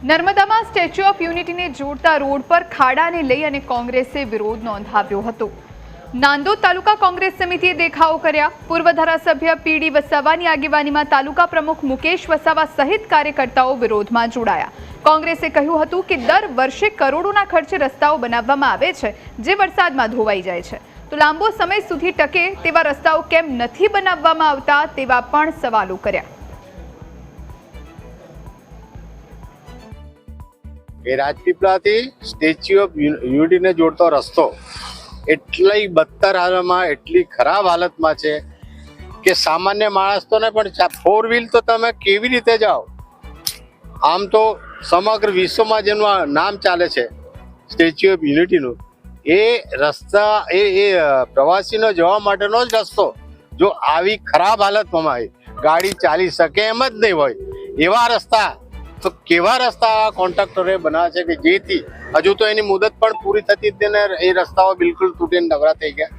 નર્મદામાં statue of યુનિટીને જોડતા road પર ખાડાને લઈ અને કોંગ્રેસે વિરોધ નોંધાવ્યો હતો। નાંદોદ તાલુકા કોંગ્રેસ સમિતિએ દેખાવો કર્યા। પૂર્વ ધારાસભ્ય પીડી વસાવાની આગેવાનીમાં તાલુકા પ્રમુખ મુકેશ વસાવા સહિત કાર્યકર્તાઓ વિરોધમાં જોડાયા। કોંગ્રેસે કહ્યું હતું કે દર વર્ષે કરોડોના ખર્ચે રસ્તાઓ બનાવવામાં આવે છે, જે વરસાદમાં ધોવાઈ જાય છે, તો લાંબો સમય સુધી ટકે તેવા રસ્તાઓ કેમ નથી બનાવવામાં આવતા તેવા પણ સવાલો કર્યા। એ રાજપીપળાથી સ્ટેચ્યુ ઓફ યુનિટીને જોડતો રસ્તો એટલી બદતર હાલતમાં, એટલી ખરાબ હાલતમાં છે કે સામાન્ય માણસ તો નહીં, પણ 4 વ્હીલ તો તમે કેવી રીતે જાઓ? આમ તો સમગ્ર વિશ્વમાં જેનું નામ ચાલે છે સ્ટેચ્યુ ઓફ યુનિટીનું, એ રસ્તા એ પ્રવાસીનો જવા માટેનો જ રસ્તો જો આવી ખરાબ હાલતમાં હોય, ગાડી ચાલી શકે એમ જ નહીં હોય, એવા રસ્તા તો કેવા રસ્તા કોન્ટ્રાક્ટરે બનાવ્યા છે કે જેથી હજુ તો એની મુદત પણ પૂરી થતી જ ને એ રસ્તાઓ બિલકુલ તૂટીને નવરા થઈ ગયા।